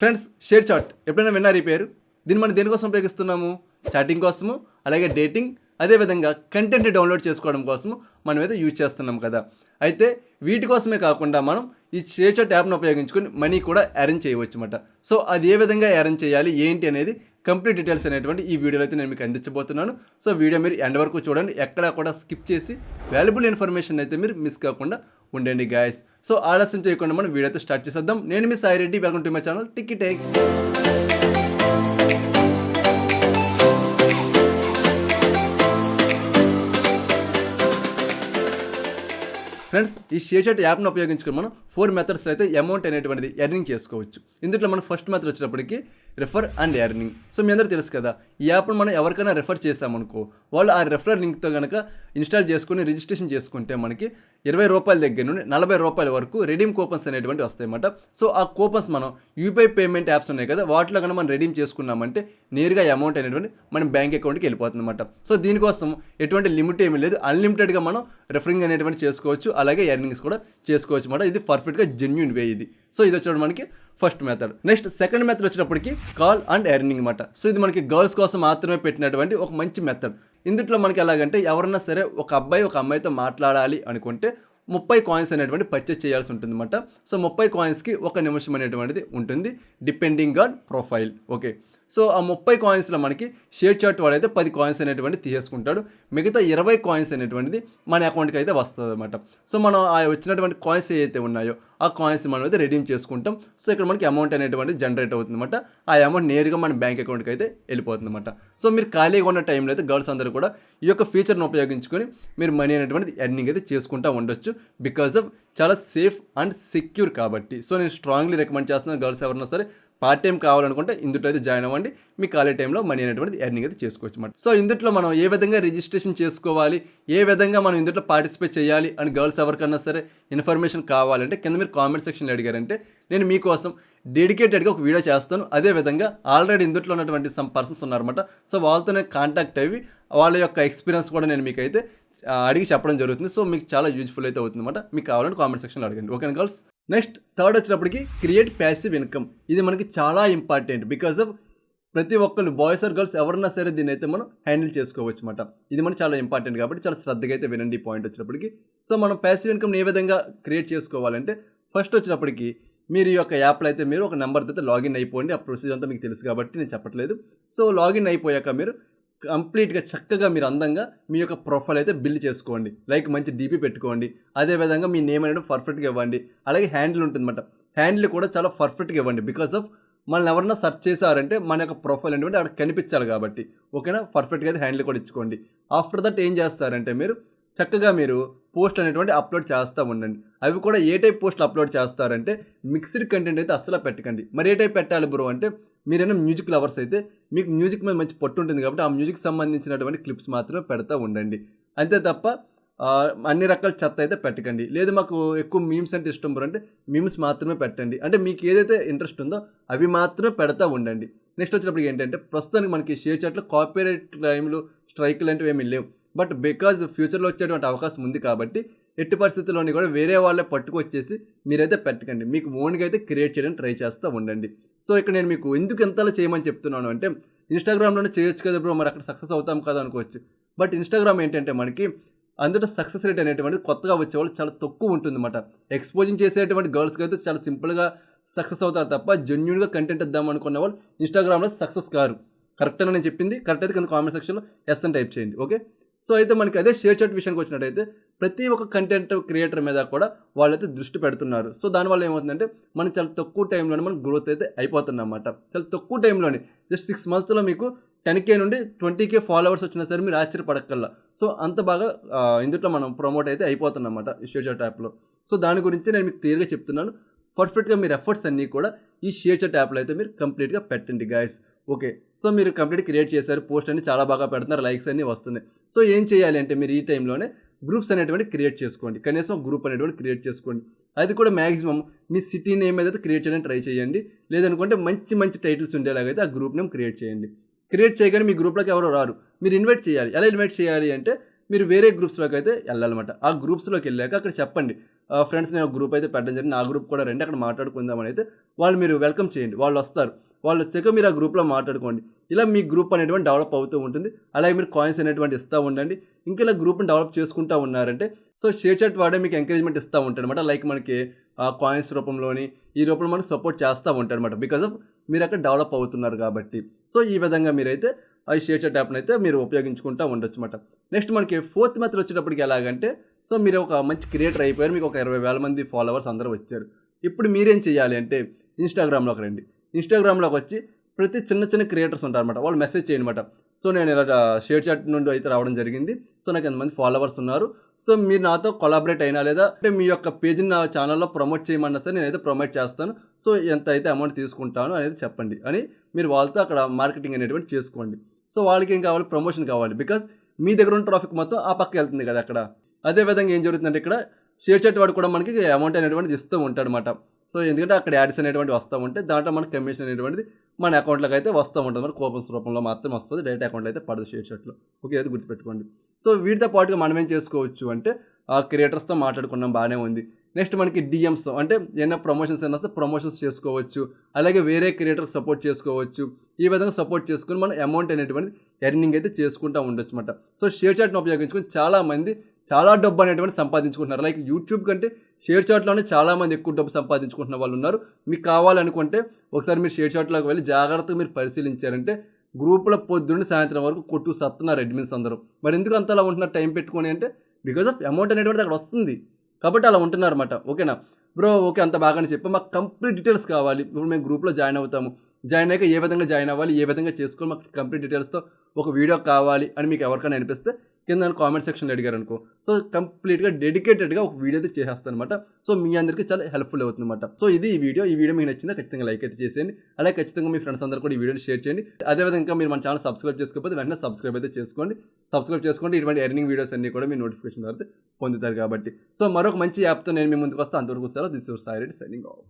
Friends, share chat ఎప్పుడైనా విన్నారు ఈ పేరు? దీన్ని మనం దేనికోసం ఉపయోగిస్తున్నాము? చాటింగ్ కోసము, అలాగే డేటింగ్, అదేవిధంగా కంటెంట్ డౌన్లోడ్ చేసుకోవడం కోసము మనమైతే యూజ్ చేస్తున్నాం కదా. అయితే వీటి కోసమే కాకుండా మనం ఈ షేర్ చాట్ యాప్ను ఉపయోగించుకొని మనీ కూడా అరేంజ్ చేయవచ్చు అన్నమాట. సో అది ఏ విధంగా అరేంజ్ చేయాలి ఏంటి అనేది కంప్లీట్ డీటెయిల్స్ అనేటువంటి ఈ వీడియోలో అయితే నేను మీకు అందించబోతున్నాను. సో వీడియో మీరు ఎండ్ వరకు చూడండి, ఎక్కడా కూడా స్కిప్ చేసి వాల్యుబుల్ ఇన్ఫర్మేషన్ అయితే మీరు మిస్ కాకుండా ఉండండి గాయస్. సో ఆలస్యం చేయకుండా మనం వీడియో అయితే స్టార్ట్ చేసేద్దాం. నేను మీ Sai Reddy, welcome to my channel టికెటెక్. ఫ్రెండ్స్, ఈ షేర్చాట్ యాప్ను ఉపయోగించుకొని మనం 4 మెథడ్స్లో అయితే అమౌంట్ అనేటువంటిది ఎర్నింగ్ చేసుకోవచ్చు. ఇందులో మనం ఫస్ట్ మెథడ్ వచ్చినప్పటికీ రెఫర్ అండ్ ఎర్నింగ్. సో మీ అందరూ తెలుసు కదా, ఈ యాప్ను మనం ఎవరికైనా రెఫర్ చేసామనుకో, వాళ్ళు ఆ రెఫరల్ లింక్తో కనుక ఇన్స్టాల్ చేసుకుని రిజిస్ట్రేషన్ చేసుకుంటే మనకి 20 రూపాయల దగ్గర నుండి 40 రూపాయల వరకు రెడీమ్ కూపన్స్ అనేటువంటి వస్తాయన్నమాట. సో ఆ కూపన్స్ మనం యూపీఐ పేమెంట్ యాప్స్ ఉన్నాయి కదా, వాటిలో కనుక మనం రెడీమ్ చేసుకున్నామంటే నేరుగా అమౌంట్ అనేటువంటి మన బ్యాంక్ అకౌంట్కి వెళ్ళిపోతుంది అనమాట. సో దీనికోసం ఎటువంటి లిమిట్ ఏమీ లేదు, అన్లిమిటెడ్గా మనం రెఫరింగ్ అనేటువంటి చేసుకోవచ్చు, అలాగే ఎర్నింగ్స్ కూడా చేసుకోవచ్చు అన్నమాట. ఇది పర్ఫెక్ట్గా జెన్యూన్ వే ఇది. సో ఇది వచ్చేటప్పుడు మనకి first method. Next second method వచ్చేటప్పటికి కాల్ అండ్ ఎర్నింగ్ అనమాట. సో ఇది మనకి గర్ల్స్ కోసం మాత్రమే పెట్టినటువంటి ఒక మంచి మెథడ్. ఇందులో మనకి ఎలాగంటే, ఎవరన్నా సరే ఒక అబ్బాయి ఒక అమ్మాయితో మాట్లాడాలి అనుకుంటే 30 కాయిన్స్ అనేటువంటి పర్చేస్ చేయాల్సి ఉంటుంది అనమాట. సో 30 కాయిన్స్కి 1 నిమిషం అనేటువంటిది ఉంటుంది, depending on profile. Okay, so ఆ 30 కాయిన్స్లో మనకి షేర్ చాట్ వాడైతే 10 కాయిన్స్ అనేటువంటి తీసేసుకుంటాడు, మిగతా 20 కాయిన్స్ అనేటువంటిది మన అకౌంట్కి అయితే వస్తుంది అనమాట. సో మనం ఆ వచ్చినటువంటి కాయిన్స్ ఏవైతే ఉన్నాయో ఆ కాయిన్స్ మనం అయితే రెడీమ్ చేసుకుంటాం. సో ఇక్కడ మనకి అమౌంట్ అనేటువంటిది జనరేట్ అవుతుంది అనమాట. ఆ అమౌంట్ నేరుగా మన బ్యాంక్ అకౌంట్కి అయితే వెళ్ళిపోతుంది అనమాట. సో మీరు ఖాళీగా ఉన్న టైంలో అయితే గర్ల్స్ అందరూ కూడా ఈ యొక్క ఫీచర్ను ఉపయోగించుకొని మీరు మనీ అనేటువంటిది ఎర్నింగ్ అయితే చేసుకుంటూ ఉండొచ్చు, బికాజ్ ఆఫ్ చాలా సేఫ్ అండ్ సెక్యూర్ కాబట్టి. సో నేను స్ట్రాంగ్లీ రికమెండ్ చేస్తున్నాను, గర్ల్స్ ఎవరైనా సరే పార్ట్ టైం కావాలనుకుంటే ఇందులో అయితే జాయిన్ అవ్వండి, మీ ఖాళీ టైంలో మనీ అనేటువంటిది ఎర్నింగ్ అయితే చేసుకోవచ్చు అన్నమాట. సో ఇందులో మనం ఏ విధంగా రిజిస్ట్రేషన్ చేసుకోవాలి, ఏ విధంగా మనం ఇందులో పార్టిసిపేట్ చేయాలి అని గర్ల్స్ ఎవరికన్నా సరే ఇన్ఫర్మేషన్ కావాలంటే కింద మీరు కామెంట్ సెక్షన్లో అడిగారంటే నేను మీకోసం డెడికేటెడ్గా ఒక వీడియో చేస్తాను. అదేవిధంగా ఆల్రెడీ ఇందులో ఉన్నటువంటి సమ్ పర్సన్స్ ఉన్నారన్నమాట. సో వాళ్ళతోనే కాంటాక్ట్ అయ్యి వాళ్ళ యొక్క ఎక్స్పీరియన్స్ కూడా నేను మీకైతే అడిగి చెప్పడం జరుగుతుంది. సో మీకు చాలా యూజ్ఫుల్ అయితే అవుతుంది అనమాట. మీకు కావాలంటే కామెంట్ సెక్షన్లో అడగండి, ఓకేనా గర్ల్స్. నెక్స్ట్ థర్డ్ వచ్చినప్పటికి క్రియేట్ ప్యాసివ్ ఇన్కమ్. ఇది మనకి చాలా ఇంపార్టెంట్, బికాజ్ ఆఫ్ ప్రతి ఒక్కరు బాయ్స్ ఆర్ గర్ల్స్ ఎవరన్నా సరే దీన్ని అయితే మనం హ్యాండిల్ చేసుకోవచ్చు అనమాట. ఇది మనకి చాలా ఇంపార్టెంట్ కాబట్టి చాలా శ్రద్ధగా అయితే వినండి ఈ పాయింట్ వచ్చినప్పటికి. సో మనం ప్యాసివ్ ఇన్కమ్ని ఏ విధంగా క్రియేట్ చేసుకోవాలంటే, ఫస్ట్ వచ్చినప్పటికి మీరు ఈ యొక్క యాప్లో అయితే మీరు ఒక నెంబర్తో అయితే లాగిన్ అయిపోండి. ఆ ప్రొసీజర్ అంతా మీకు తెలుసు కాబట్టి నేను చెప్పట్లేదు. సో లాగిన్ అయిపోయాక మీరు కంప్లీట్గా చక్కగా మీరు అందంగా మీ యొక్క ప్రొఫైల్ అయితే బిల్డ్ చేసుకోండి. లైక్ మంచి డీపీ పెట్టుకోండి, అదేవిధంగా మీ నేమ్ అనేది పర్ఫెక్ట్గా ఇవ్వండి, అలాగే హ్యాండిల్ ఉంటుందన్నమాట. హ్యాండిల్ కూడా చాలా పర్ఫెక్ట్గా ఇవ్వండి, బికాస్ ఆఫ్ మనల్ని ఎవరన్నా సెర్చ్ చేశారంటే మన యొక్క ప్రొఫైల్ అనేటువంటి అక్కడ కనిపించాలి కాబట్టి. ఓకేనా, పర్ఫెక్ట్గా అయితే హ్యాండిల్ కూడా ఇచ్చుకోండి. ఆఫ్టర్ దట్ ఏం చేస్తారంటే మీరు చక్కగా మీరు పోస్ట్ అనేటువంటి అప్లోడ్ చేస్తూ ఉండండి. అవి కూడా ఏ టైప్ పోస్టులు అప్లోడ్ చేస్తారంటే మిక్స్డ్ కంటెంట్ అయితే అస్సలు పెట్టకండి. మరి ఏ టైప్ పెట్టాలి బ్రో అంటే, మీరైనా మ్యూజిక్ లవర్స్ అయితే మీకు మ్యూజిక్ మీద మంచి పట్టు ఉంటుంది కాబట్టి ఆ మ్యూజిక్ సంబంధించినటువంటి క్లిప్స్ మాత్రమే పెడతా ఉండండి. అంతే తప్ప అన్ని రకాల చెత్త అయితే పెట్టకండి. లేదు మాకు ఎక్కువ మీమ్స్ అంటే ఇష్టం బ్రో అంటే మీమ్స్ మాత్రమే పెట్టండి. అంటే మీకు ఏదైతే ఇంట్రెస్ట్ ఉందో అవి మాత్రమే పెడతా ఉండండి. నెక్స్ట్ వచ్చినప్పుడు ఏంటంటే, ప్రస్తుతానికి మనకి షేర్ చాట్లో కాపీరైట్ క్లెయిమ్లు, స్ట్రైక్ లాంటివి ఏమీ లేవు. బట్ బికాజ్ ఫ్యూచర్లో వచ్చేటువంటి అవకాశం ఉంది కాబట్టి ఎట్టి పరిస్థితుల్లోని కూడా వేరే వాళ్ళే పట్టుకొచ్చేసి మీరైతే పెట్టకండి. మీకు ఓన్గా అయితే క్రియేట్ చేయడానికి ట్రై చేస్తూ ఉండండి. సో ఇక్కడ నేను మీకు ఎందుకు ఎంతలా చేయమని చెప్తున్నాను అంటే, ఇన్స్టాగ్రామ్లోనే చేయొచ్చు కదా బ్రో, మరి అక్కడ సక్సెస్ అవుతాం కదా అనుకోవచ్చు. బట్ ఇన్స్టాగ్రామ్ ఏంటంటే మనకి అందులో సక్సెస్ రేట్ అనేటువంటిది కొత్తగా వచ్చేవాళ్ళు చాలా తక్కువ ఉంటుందన్నమాట. ఎక్స్పోజింగ్ చేసేటువంటి గర్ల్స్కి అయితే చాలా సింపుల్గా సక్సెస్ అవుతారు తప్ప జెన్యూన్గా కంటెంట్ ఇద్దాం అనుకున్న వాళ్ళు ఇన్స్టాగ్రామ్లో సక్సెస్ కారు. కరెక్ట్గా నేను చెప్పింది కరెక్ట్ అయితే కింద కామెంట్ సెక్షన్లో ఎస్ అని టైప్ చేయండి, ఓకే. సో అయితే మనకి అదే షేర్ చాట్ విషయానికి వచ్చినట్టయితే ప్రతి ఒక్క కంటెంట్ క్రియేటర్ మీద కూడా వాళ్ళైతే దృష్టి పెడుతున్నారు. సో దానివల్ల ఏమవుతుందంటే మనం చాలా తక్కువ టైంలోనే మనం గ్రోత్ అయితే అయిపోతున్నాం అన్నమాట. చాలా తక్కువ టైంలోనే జస్ట్ 6 మంత్స్లో మీకు 10K నుండి 20K ఫాలోవర్స్ వచ్చినా సరే మీరు ఆశ్చర్యపడక్కల్లా. సో అంత బాగా ఇందులో మనం ప్రమోట్ అయితే అయిపోతున్నాం అన్నమాట ఈ షేర్ చాట్ యాప్లో. సో దాని గురించి నేను మీకు క్లియర్గా చెప్తున్నాను. పర్ఫెక్ట్గా మీరు ఎఫర్ట్స్ అన్నీ కూడా ఈ షేర్ చాట్ యాప్లో అయితే మీరు కంప్లీట్గా పెట్టండి గాయస్, ఓకే. సో మీరు కంప్లీట్ క్రియేట్ చేశారు, పోస్ట్ అన్ని చాలా బాగా పెడుతున్నారు, లైక్స్ అన్నీ వస్తున్నాయి. సో ఏం చేయాలి అంటే, మీరు ఈ టైంలోనే గ్రూప్స్ అనేటువంటి క్రియేట్ చేసుకోండి. కనీసం గ్రూప్ అనేటువంటి క్రియేట్ చేసుకోండి. అది కూడా మ్యాక్సిమం మీ సిటీ నేమ్ అయితే క్రియేట్ చేయడానికి ట్రై చేయండి. లేదనుకుంటే మంచి మంచి టైటిల్స్ ఉండేలాగైతే ఆ గ్రూప్ నేమ్ క్రియేట్ చేయండి. క్రియేట్ చేయగానే మీ గ్రూప్లోకి ఎవరో రారు, మీరు ఇన్వైట్ చేయాలి. ఎలా ఇన్వైట్ చేయాలి అంటే, మీరు వేరే గ్రూప్స్లోకి అయితే వెళ్ళాలన్నమాట. ఆ గ్రూప్స్లోకి వెళ్ళాక అక్కడ చెప్పండి, ఫ్రెండ్స్ నేను ఒక గ్రూప్ అయితే పెట్టడం జరిగింది, నా గ్రూప్ కూడా రండి, అక్కడ మాట్లాడుకుందామని అయితే వాళ్ళు మీరు వెల్కమ్ చేయండి. వాళ్ళు వస్తారు, వాళ్ళు వచ్చాక మీరు ఆ గ్రూప్లో మాట్లాడుకోండి. ఇలా మీ గ్రూప్ అనేటువంటి డెవలప్ అవుతూ ఉంటుంది. అలాగే మీరు కాయిన్స్ అనేటువంటి ఇస్తూ ఉండండి. ఇంకా ఇలా గ్రూప్ని డెవలప్ చేసుకుంటూ ఉన్నారంటే సో షేర్చాట్ వాడే మీకు ఎంకరేజ్మెంట్ ఇస్తూ ఉంటాడు అనమాట. లైక్ మనకి కాయిన్స్ రూపంలోని ఈ రూపంలో మనకు సపోర్ట్ చేస్తూ ఉంటాడు అనమాట. బికాజ్ ఆఫ్ మీరు అక్కడ డెవలప్ అవుతున్నారు కాబట్టి. సో ఈ విధంగా మీరైతే ఈ షేర్చాట్ యాప్ని అయితే మీరు ఉపయోగించుకుంటూ ఉండొచ్చు అనమాట. నెక్స్ట్ మనకి ఫోర్త్ మెథడ్ వచ్చేటప్పటికి ఎలాగంటే సో మీరు ఒక మంచి క్రియేటర్ అయిపోయారు, మీకు ఒక 20,000 మంది ఫాలోవర్స్ అందరూ వచ్చారు. ఇప్పుడు మీరేం చేయాలి అంటే ఇన్స్టాగ్రామ్లోకి రండి. ఇన్స్టాగ్రామ్లోకి వచ్చి ప్రతి చిన్న చిన్న క్రియేటర్స్ ఉంటారన్నమాట, వాళ్ళు మెసేజ్ చేయండి అనమాట. సో నేను ఇలా షేర్చాట్ నుండి అయితే రావడం జరిగింది, సో నాకు ఎంతమంది ఫాలోవర్స్ ఉన్నారు, సో మీరు నాతో కొలాబరేట్ అయినా లేదా అంటే మీ యొక్క పేజ్ని నా ఛానల్లో ప్రమోట్ చేయమన్నా సరే నేనైతే ప్రమోట్ చేస్తాను, సో ఎంత అయితే అమౌంట్ తీసుకుంటాను అనేది చెప్పండి అని మీరు వాళ్ళతో అక్కడ మార్కెటింగ్ అనేటువంటి చేసుకోండి. సో వాళ్ళకి ఏం కావాలి, ప్రమోషన్ కావాలి. బికాజ్ మీ దగ్గర ఉన్న ట్రాఫిక్ మొత్తం ఆ పక్క వెళ్తుంది కదా అక్కడ. అదేవిధంగా ఏం జరుగుతుందంటే ఇక్కడ షేర్చాట్ వాడు కూడా మనకి అమౌంట్ అనేటువంటిది ఇస్తూ ఉంటాడు అనమాట. సో ఎందుకంటే అక్కడ యాడ్స్ అనేటువంటివి వస్తూ ఉంటే దాంట్లో మనకి కమిషన్ అనేటువంటిది మన అకౌంట్లోకి అయితే వస్తూ ఉంటుంది. మన కూపన్స్ రూపంలో మాత్రం వస్తుంది, డైరెక్ట్ అకౌంట్లో అయితే పడదు షేర్చాట్లో. ఓకే, అయితే గుర్తుపెట్టుకోండి. సో వీటితో పాటుగా మనం ఏం చేసుకోవచ్చు అంటే ఆ క్రియేటర్స్తో మాట్లాడుకున్నాం, బాగానే ఉంది. నెక్స్ట్ మనకి డిఎమ్స్తో అంటే ఏమైనా ప్రమోషన్స్ అయినా వస్తే ప్రమోషన్స్ చేసుకోవచ్చు, అలాగే వేరే క్రియేటర్స్ సపోర్ట్ చేసుకోవచ్చు. ఈ విధంగా సపోర్ట్ చేసుకుని మనం అమౌంట్ అనేటువంటి ఎర్నింగ్ అయితే చేసుకుంటూ ఉండొచ్చు అనమాట. సో షేర్చాట్ని ఉపయోగించుకొని చాలామంది చాలా డబ్బు అనేటువంటి సంపాదించుకుంటున్నారు. లైక్ యూట్యూబ్ కంటే షేర్చాట్లోనే చాలామంది ఎక్కువ డబ్బు సంపాదించుకుంటున్న వాళ్ళు ఉన్నారు. మీకు కావాలనుకుంటే ఒకసారి మీరు షేర్చాట్లోకి వెళ్ళి జాగ్రత్తగా మీరు పరిశీలించారంటే గ్రూపులో పొద్దున్న సాయంత్రం వరకు కొట్టు సత్తున్నారు అడ్మిన్స్ అందరూ. మరి ఎందుకు అంతలా ఉంటున్నారు టైం పెట్టుకొని అంటే బికాజ్ ఆఫ్ అమౌంట్ అనేటువంటిది అక్కడ వస్తుంది కాబట్టి అలా ఉంటున్నారు అనమాట. ఓకేనా బ్రో, ఓకే అంత బాగానే చెప్పి మాకు కంప్లీట్ డీటెయిల్స్ కావాలి. ఇప్పుడు మేము గ్రూప్లో జాయిన్ అవుతాము, జాయిన్ అయ్యాక ఏ విధంగా జాయిన్ అవ్వాలి, ఏ విధంగా చేసుకోవాలి, మాకు కంప్లీట్ డీటెయిల్స్తో ఒక వీడియో కావాలి అని మీకు ఎవరికైనా అనిపిస్తే కింద కామెంట్ సెక్షన్లో అడిగారు అనుకో, సో కంప్లీట్గా డెడికేటెడ్గా ఒక వీడియో అయితే చేసేస్తాను అనమాట. సో మీ అందరికీ చాలా హెల్ప్ఫుల్ అవుతుంది అనమాట. సో ఇది ఈ వీడియో మీకు నచ్చిందా ఖచ్చితంగా లైక్ అయితే చేసేయండి. అలాగే ఖచ్చితంగా మీ ఫ్రెండ్స్ అందరూ కూడా ఈ వీడియోని షేర్ చేయండి. అదేవిధంగా మీరు మన ఛానల్ సబ్స్క్రైబ్ చేసుకోకపోతే వెంటనే సబ్స్క్రైబ్ అయితే చేసుకోండి. సబ్స్క్రైబ్ చేసుకోండి, ఇటువంటి ఎర్నింగ్ వీడియోస్ అన్నీ కూడా మీ నోటిఫికేషన్ ద్వారా పొందుతారు కాబట్టి. సో మరొక మంచి యాప్తో నేను మీ ముందుకు వస్తాను. అంతవరకు సెలవు. This your Sai Reddy signing off.